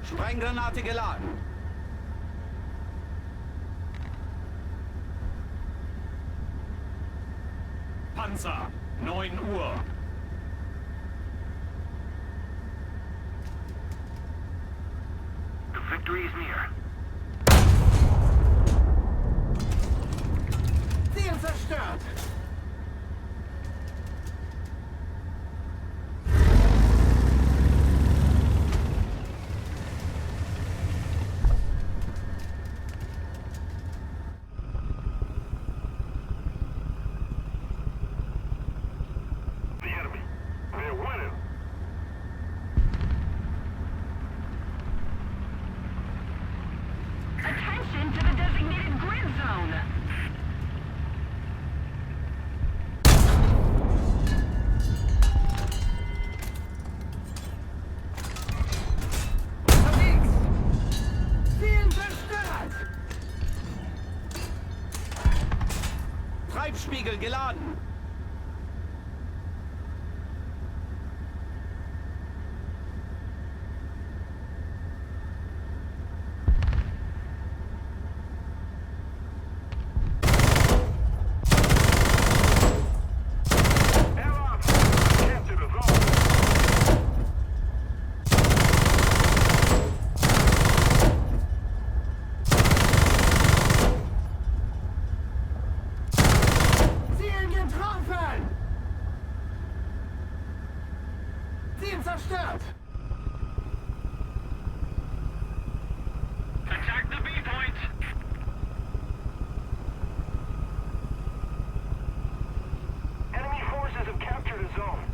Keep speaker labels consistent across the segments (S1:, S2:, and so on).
S1: Sprenggranate geladen.
S2: Panzer, 9 Uhr.
S3: The victory is near.
S1: Ziel zerstört.
S3: The enemy. They're winning.
S4: Attention to the designated grid zone.
S1: Unterwegs. Ziel zerstört. Treibspiegel geladen.
S3: Airlock! Capture the zone.
S1: Ziel getroffen. Ziel zerstört.
S3: Attack the B point. Enemy forces have captured a zone.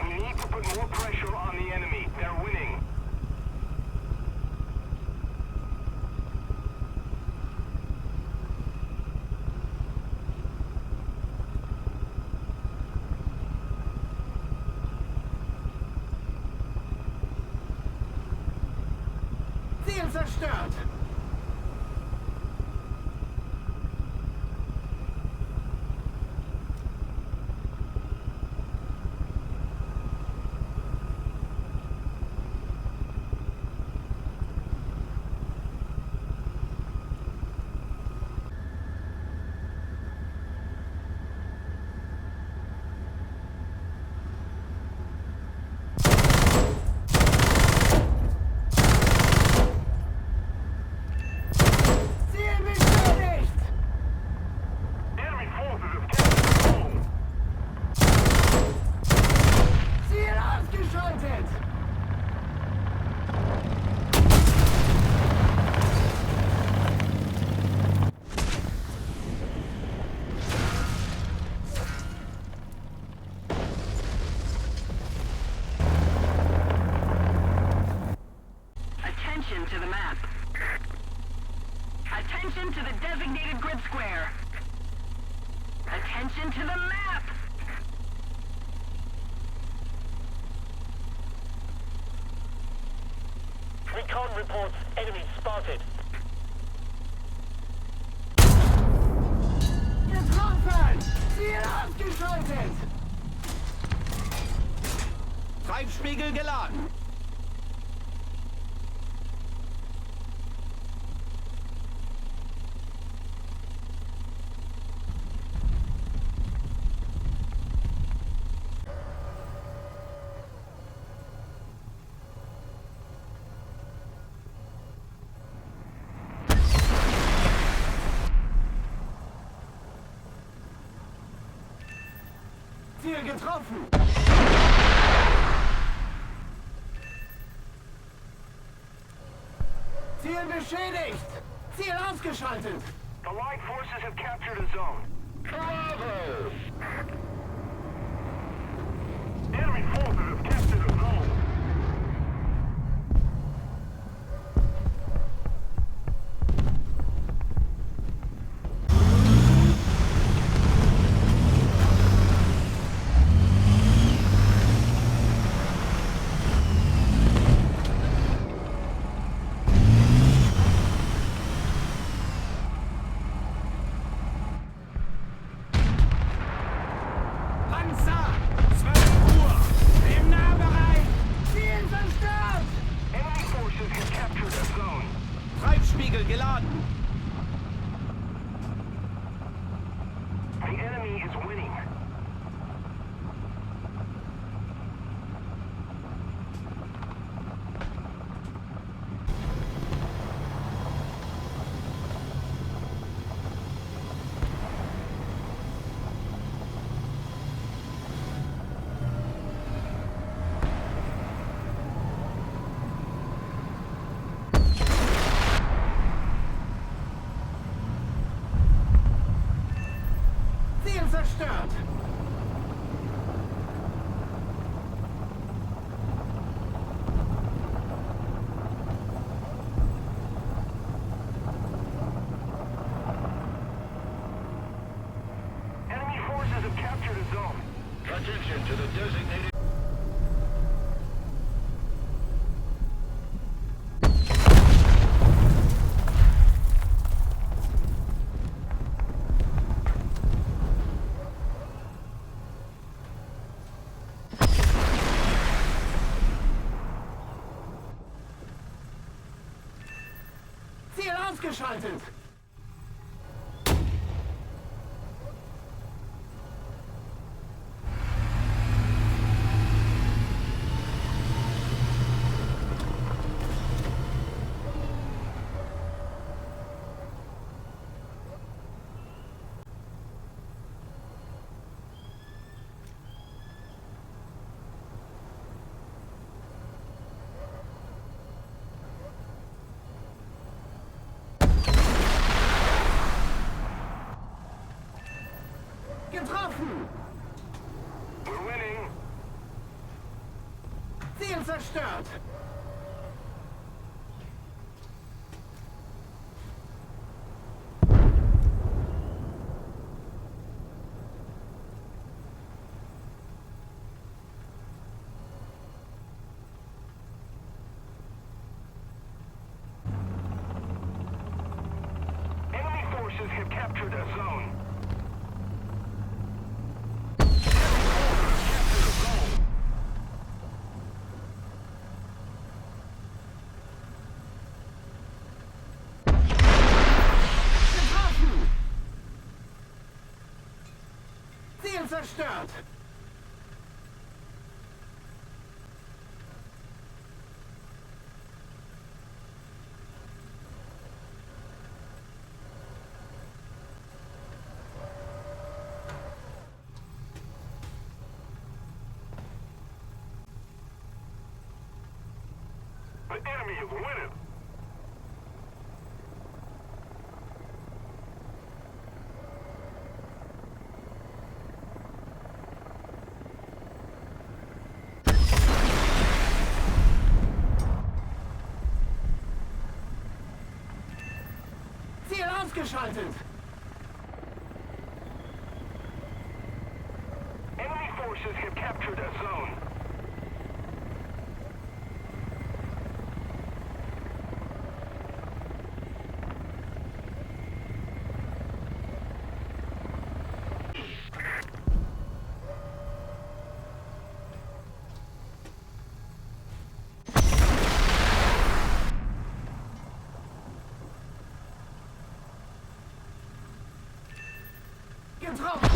S3: We need to put more pressure on the enemy. They're winning.
S1: Ziel zerstört. Ziel beschädigt.
S3: Enemy forces have captured the zone.
S1: Ziel ausgeschaltet.
S4: Attention to the map. Attention to the designated grid square. Attention to the map.
S3: Recon reports enemy spotted.
S1: Getroffen. Ziel ausgeschaltet. Treibspiegel geladen. Ziel getroffen. Ziel beschädigt. Ziel ausgeschaltet.
S3: The Allied forces have captured a zone. Bravo! Enemy forces have captured a zone.
S1: Panzer!
S2: 12 Uhr!
S1: Im Nahbereich! Ziel zerstört!
S3: Enemy forces have captured a zone.
S1: Treibspiegel geladen!
S3: The enemy is winning.
S1: Ziel zerstört!
S3: Enemy forces have captured a zone.
S5: Attention to the designated...
S1: Ziel ausgeschaltet! Getroffen!
S3: We're winning.
S1: Ziel zerstört!
S3: Enemy forces have captured a zone.
S1: Getroffen! Ziel zerstört!
S3: The enemy is winning.
S1: Ziel ausgeschaltet!
S3: Enemy forces have captured a zone.
S1: Getroffen!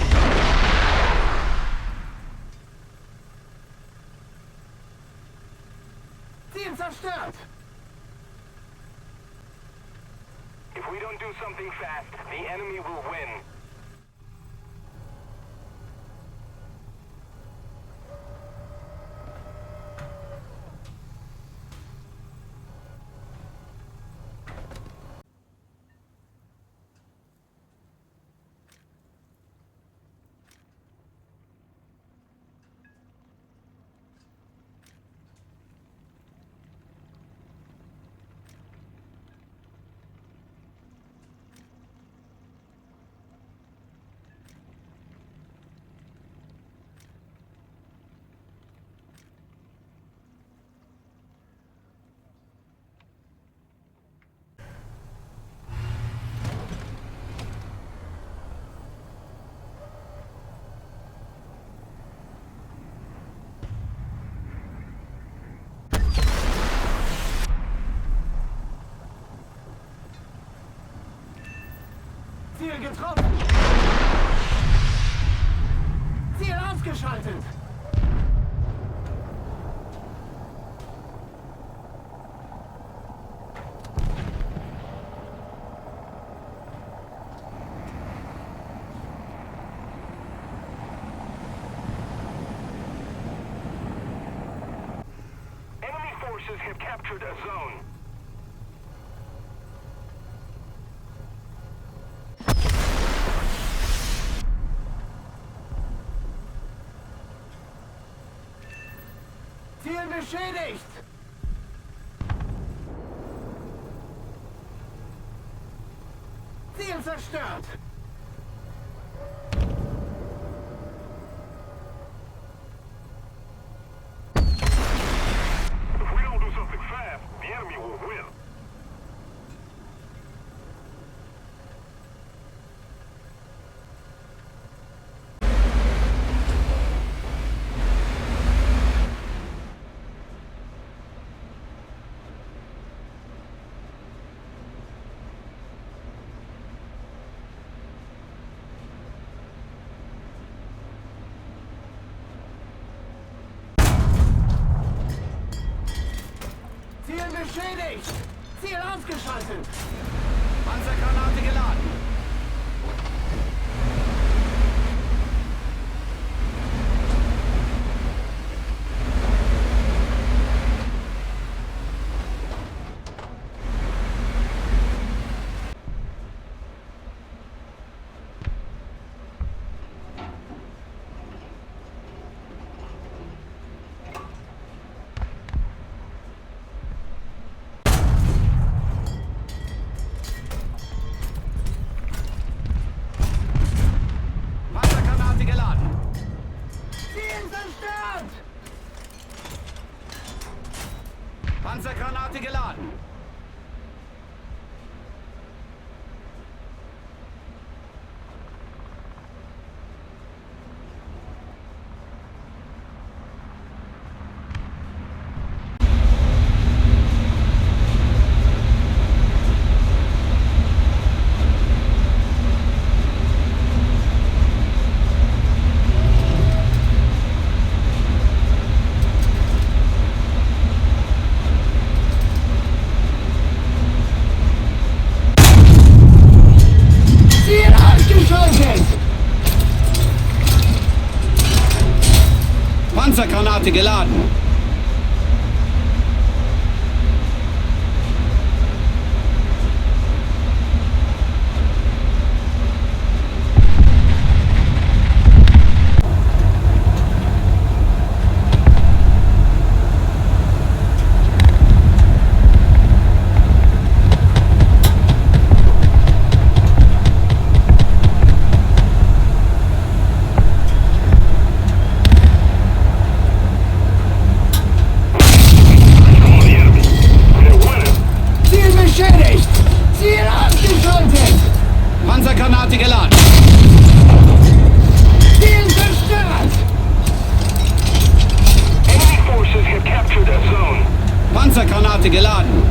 S1: Ziel zerstört!
S3: If we don't do something fast, the enemy will win.
S1: getroffen! Ziel ausgeschaltet!
S3: Enemy forces have captured a zone.
S1: Ziel beschädigt! Ziel zerstört!
S3: If we don't do something fast, the enemy will win.
S1: Ziel beschädigt! Ziel ausgeschaltet!
S2: Panzergranate geladen. Panzergranate geladen.
S1: Ziel zerstört!
S2: Panzergranate geladen.
S1: Ziel ausgeschaltet!
S2: Panzergranate geladen.
S1: Ziel beschädigt! Ziel ausgeschaltet!
S2: Panzergranate geladen.
S1: Ziel zerstört!
S3: Enemy forces have captured a zone.
S2: Panzergranate geladen.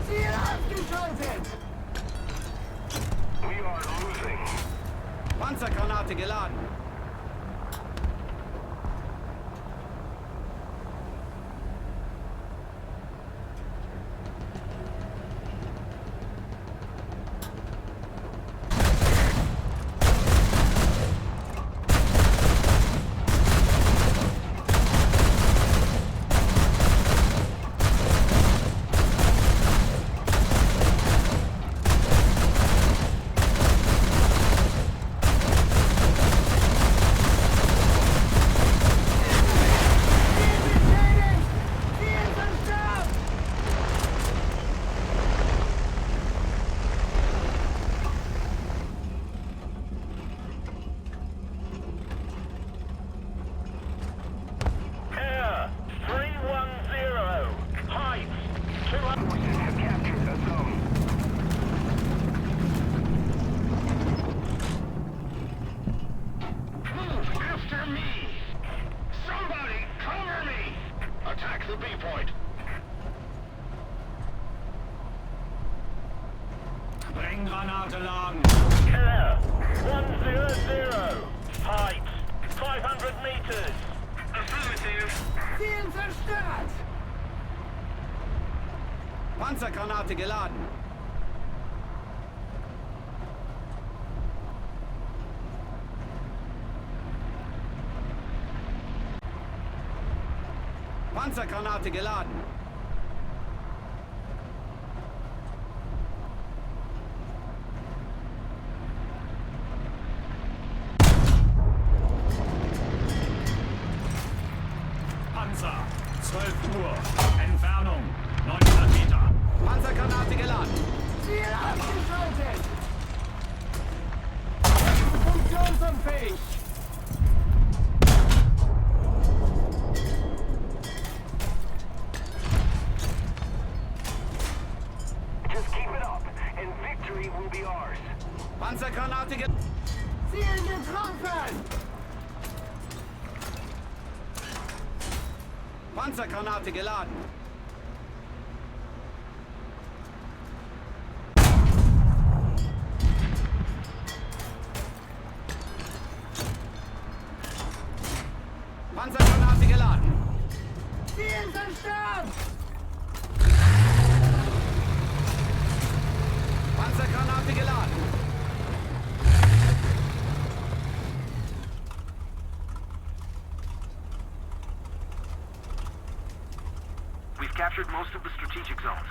S1: Ziel ausgeschaltet!
S3: We are losing.
S2: Panzergranate geladen.
S3: Forces have captured the zone.
S5: Move after me! Somebody cover me! Attack the B point.
S2: Brenngranate laden.
S5: Care 100. Height 500 meters. Affirmative.
S1: Ziel zerstört!
S2: Panzergranate geladen. Panzergranate geladen.
S6: Panzer, 12 Uhr. Entfernung 900 Meter.
S2: Panzergranate geladen.
S1: Ziel abgeschaltet! Funktionsunfähig!
S3: Just keep it up, and victory will be ours.
S2: Panzergranate geladen.
S1: Ziel getroffen!
S2: Panzergranate geladen. Panzergranate geladen.
S1: Ziel zerstört!
S2: Panzergranate geladen.
S3: We've captured most of the strategic zones.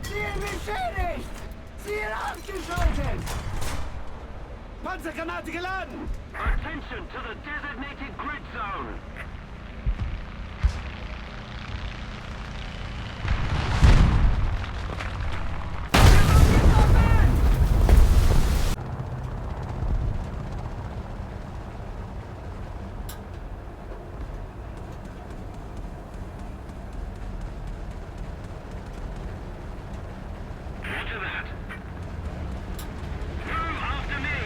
S1: Ziel beschädigt! Ziel ausgeschaltet!
S2: Panzergranate geladen.
S4: Attention to the designated grid zone.
S5: Roger that. Move after me!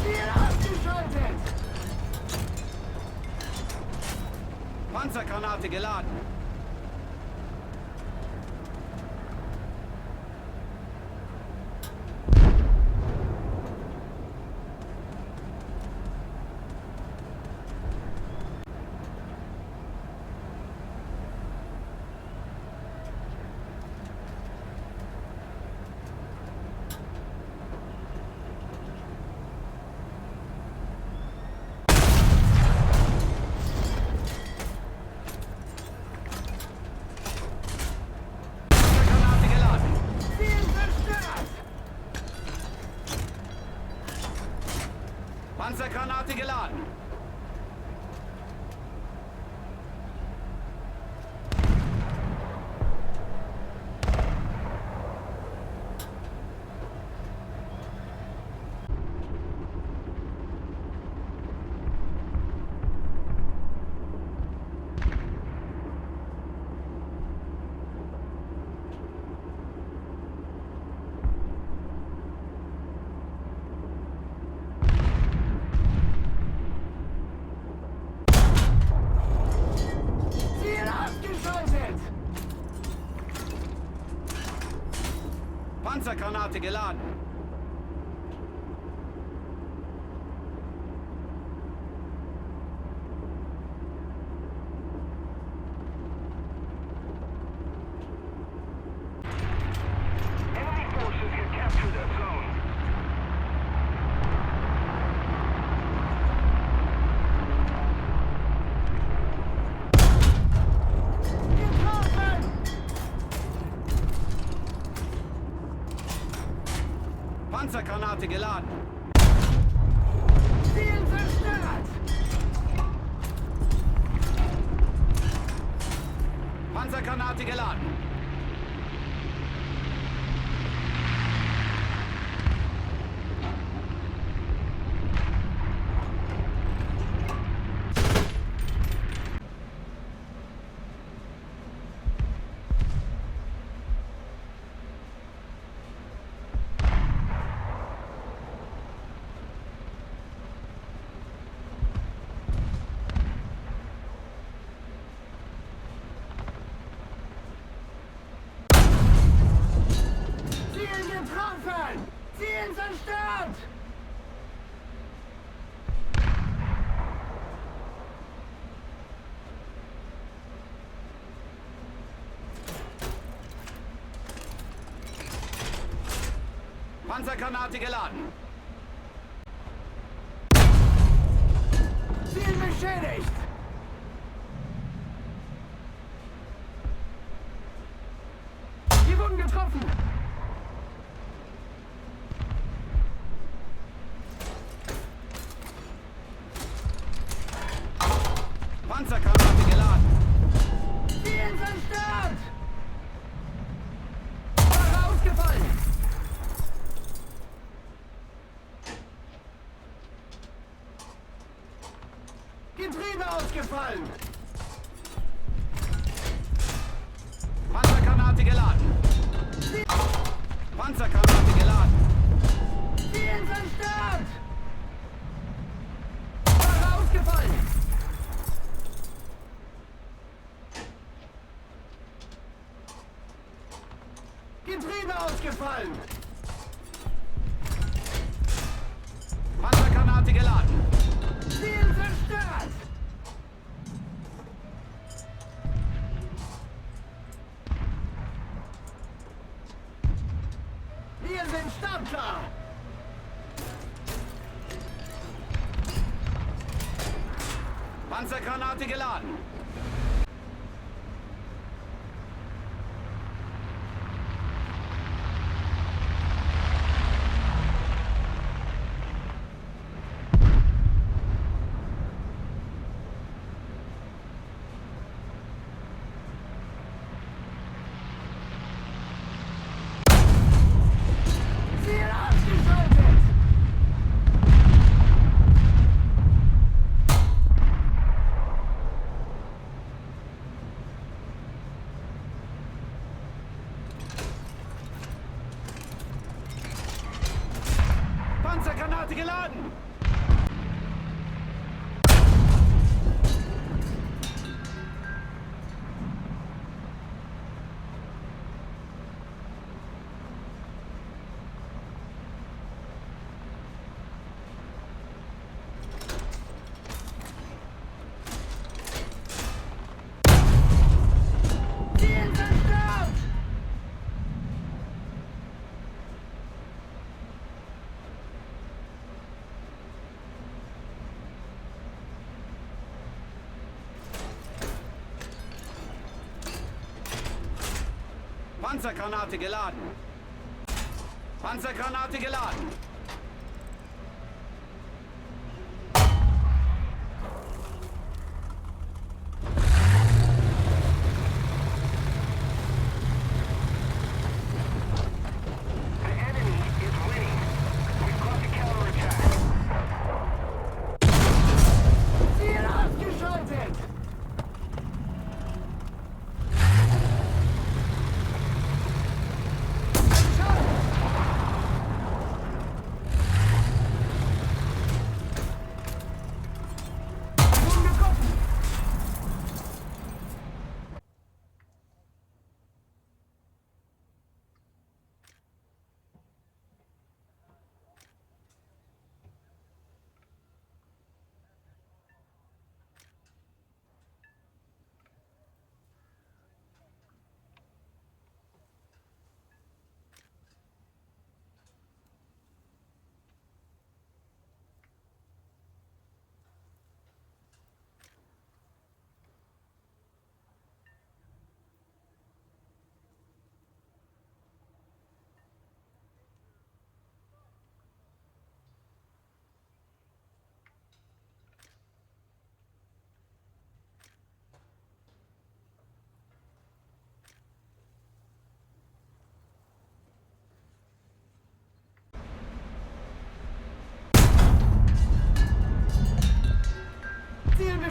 S1: Ziel ausgeschaltet!
S2: Panzergranate geladen. Panzergranate geladen.
S1: Ziel zerstört!
S2: Panzergranate geladen.
S1: Ziel ausgeschaltet!
S2: Panzergranate geladen.
S3: Enemy forces have captured the zone.
S1: Getroffen!
S2: Panzergranate geladen.
S1: Ziel zerstört!
S2: Panzergranate geladen.
S1: Ziel getroffen! Ziel zerstört!
S2: Panzergranate geladen.
S1: Ziel beschädigt! Sie wurden getroffen!
S2: Panzergranate geladen.
S1: Ziel zerstört! Fahrer ausgefallen! Getriebe ausgefallen!
S2: Panzergranate geladen. Panzergranate geladen.
S1: Ziel zerstört! Fahrer ausgefallen! Getriebe ausgefallen!
S2: Panzergranate geladen.
S1: Ziel zerstört! Wir sind startklar!
S2: Panzergranate geladen.
S1: Ziel ausgeschaltet!
S2: Panzergranate geladen.
S1: Ziel zerstört!
S2: Panzergranate geladen. Panzergranate geladen.
S3: The enemy is winning. We've got to counterattack.
S1: Ziel ausgeschaltet! Entschuldigung!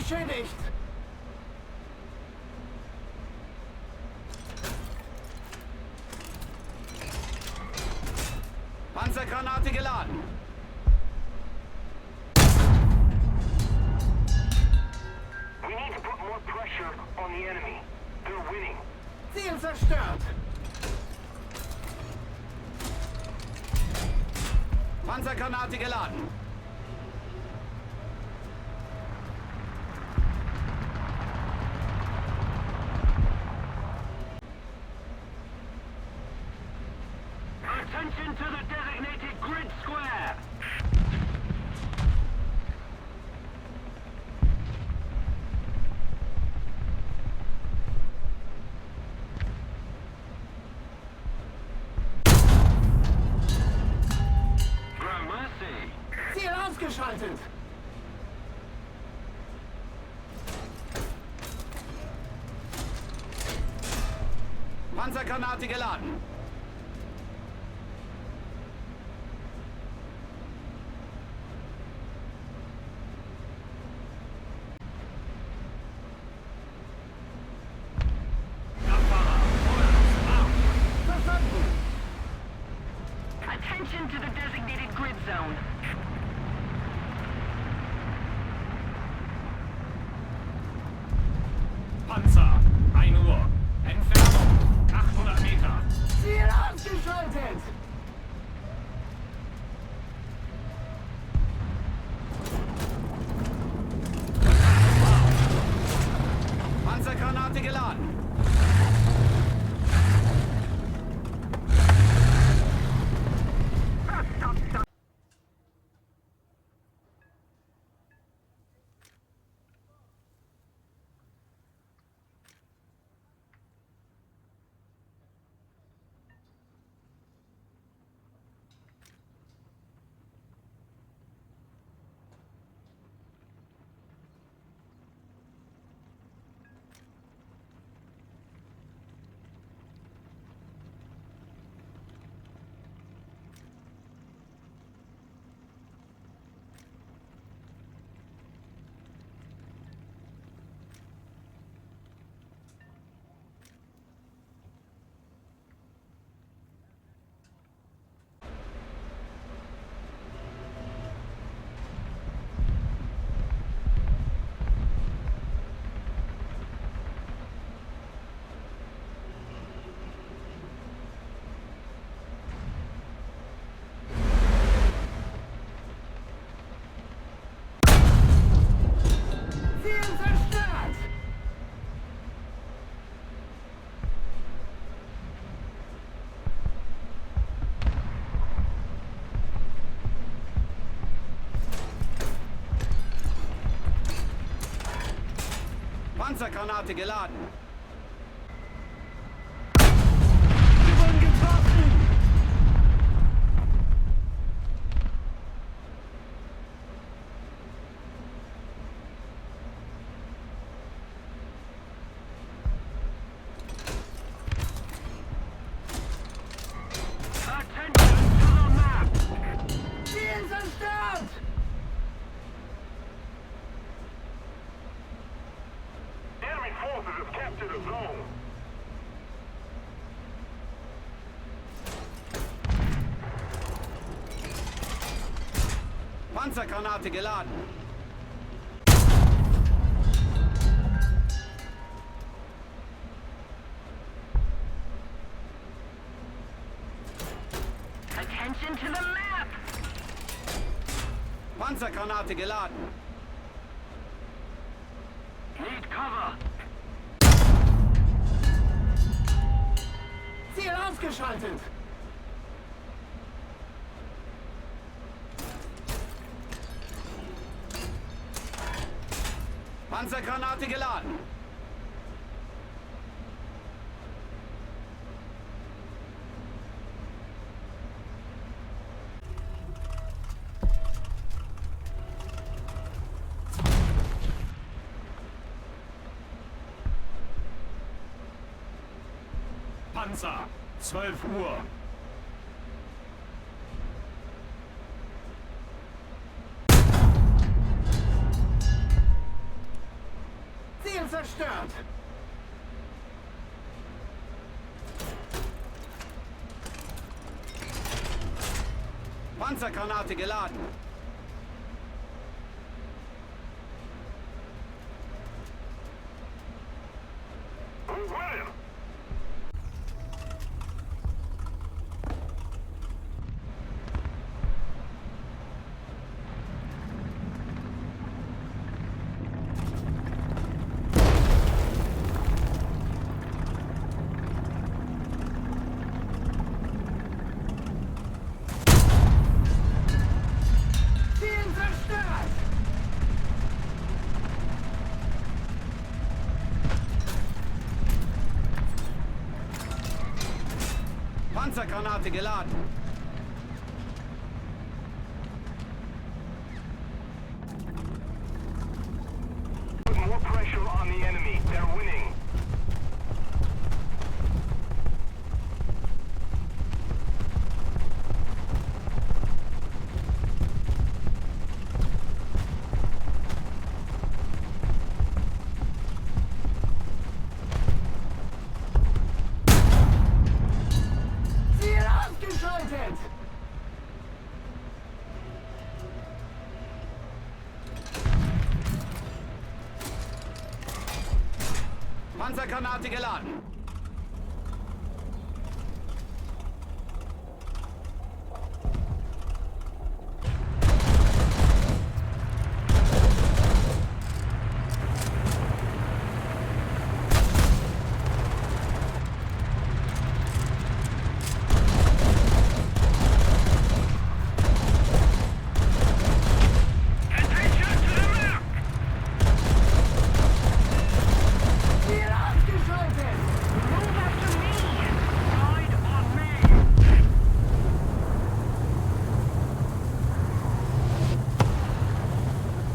S1: beschädigt.
S2: Panzergranate geladen.
S3: We need to put more pressure on the enemy. They're winning.
S1: Ziel zerstört.
S2: Panzergranate geladen.
S4: Attention to the designated grid square! Gramercy!
S1: Ziel ausgeschaltet.
S2: Panzergranate geladen.
S1: Verstanden.
S7: Attention to the designated grid zone.
S6: Panzer, 1 Uhr. Entfernung, 800 Meter.
S1: Ziel ausgeschaltet.
S2: Panzergranate geladen.
S1: Ziel zerstört.
S2: Panzergranate geladen.
S1: Wir wurden getroffen.
S4: Attention to the map!
S1: Ziel zerstört.
S3: Enemy forces have captured a zone.
S2: Panzergranate geladen.
S7: Attention to the map!
S2: Panzergranate geladen.
S4: Need cover!
S1: Ziel ausgeschaltet.
S2: Panzergranate geladen.
S6: Panzer, 12 Uhr.
S1: zerstört!
S2: Panzergranate geladen.
S3: We're winning!
S1: Ziel zerstört!
S2: Panzergranate geladen.
S3: Put more pressure on the enemy. They're winning.
S1: Ziel ausgeschaltet!
S2: Panzergranate geladen.
S5: Attention to the map!
S1: Ziel ausgeschaltet!
S7: Move after me!
S4: Ride on me!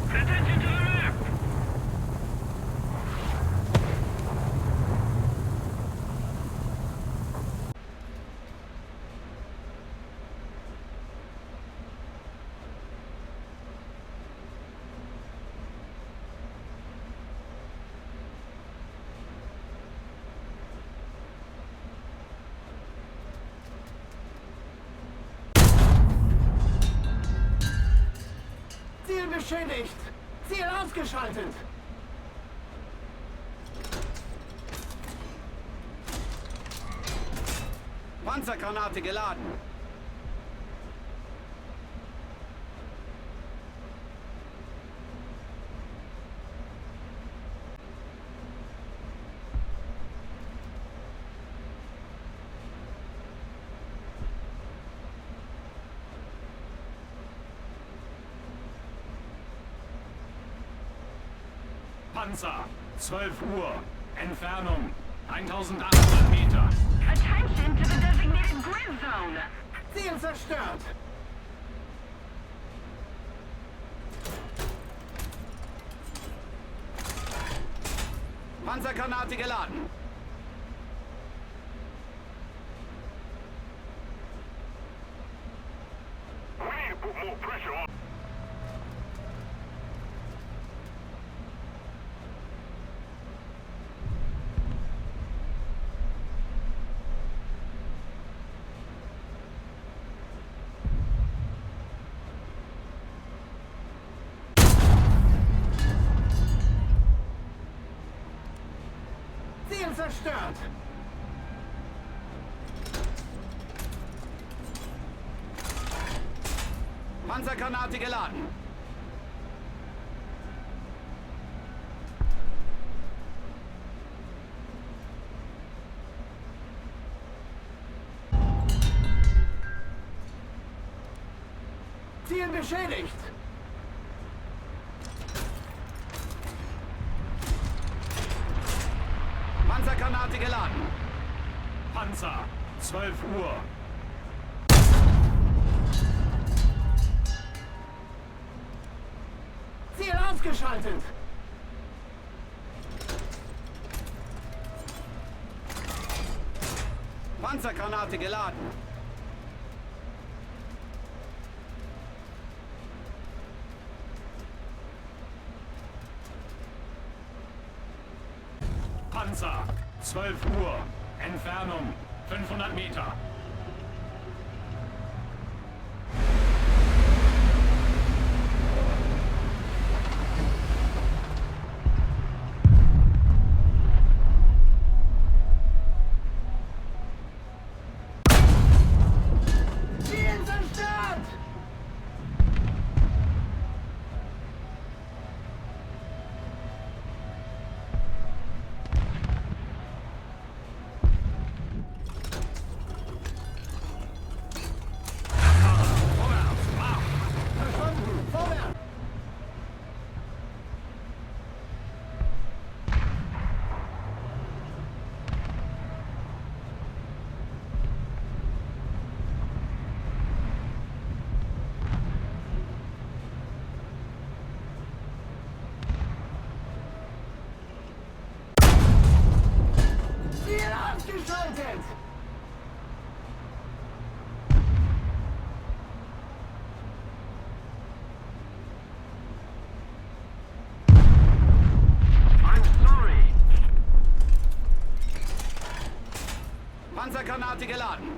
S5: Attention to the map!
S1: Ziel beschädigt! Ziel ausgeschaltet!
S2: Panzergranate geladen.
S6: Panzer, 12 Uhr. Entfernung 1800 Meter.
S7: Attention to the designated grid zone!
S1: Ziel zerstört!
S2: Panzergranate geladen.
S3: We need to put more pressure on.
S1: Ziel zerstört!
S2: Panzergranate geladen.
S1: Ziel beschädigt!
S2: Panzergranate geladen.
S6: Panzer, 12 Uhr.
S1: Ziel ausgeschaltet!
S2: Panzergranate geladen.
S6: Panzer, 12 Uhr. Entfernung 500 Meter.
S1: Ziel zerstört! Verstanden! Vorwärts! Ziel ausgeschaltet!
S4: I'm sorry.
S2: Panzergranate geladen.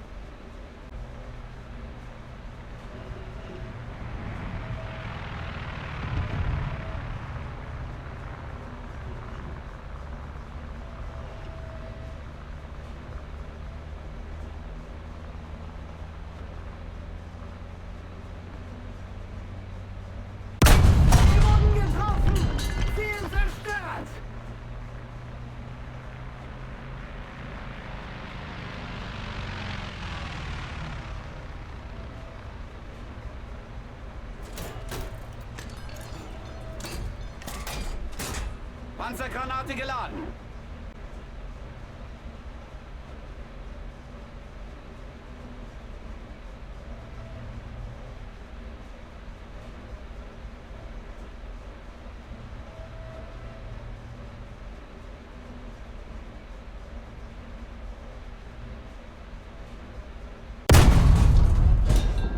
S1: Wir wurden getroffen! Ziel zerstört!
S2: Panzergranate geladen.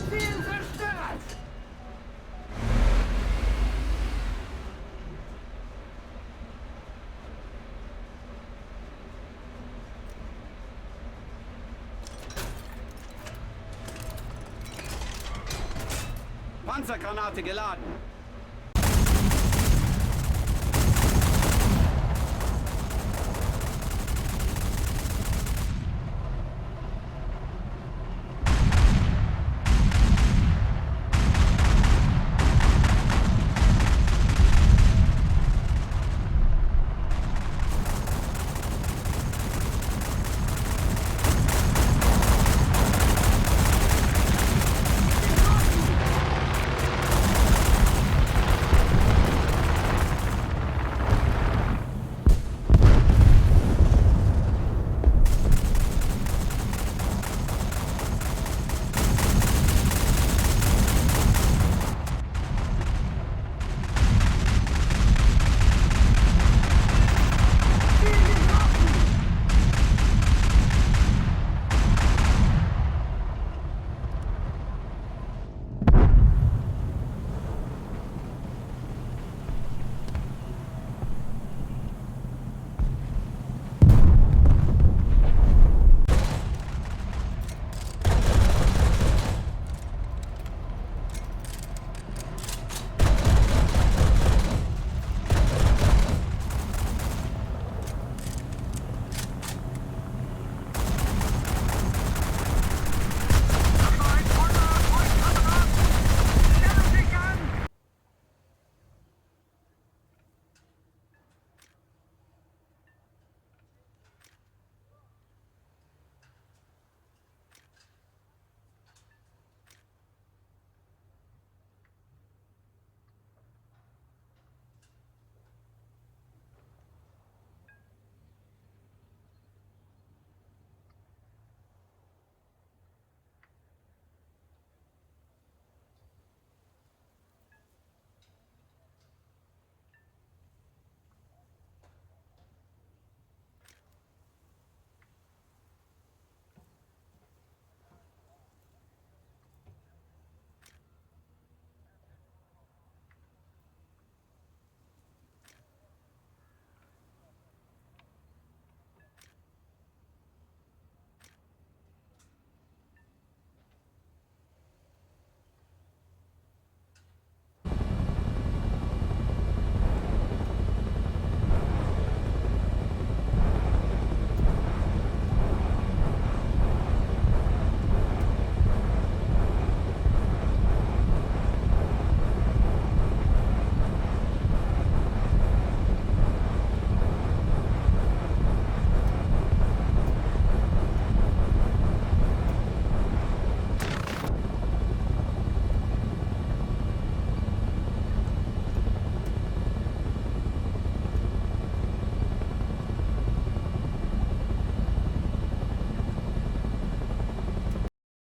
S1: Ziel zerstört!
S2: Panzergranate geladen.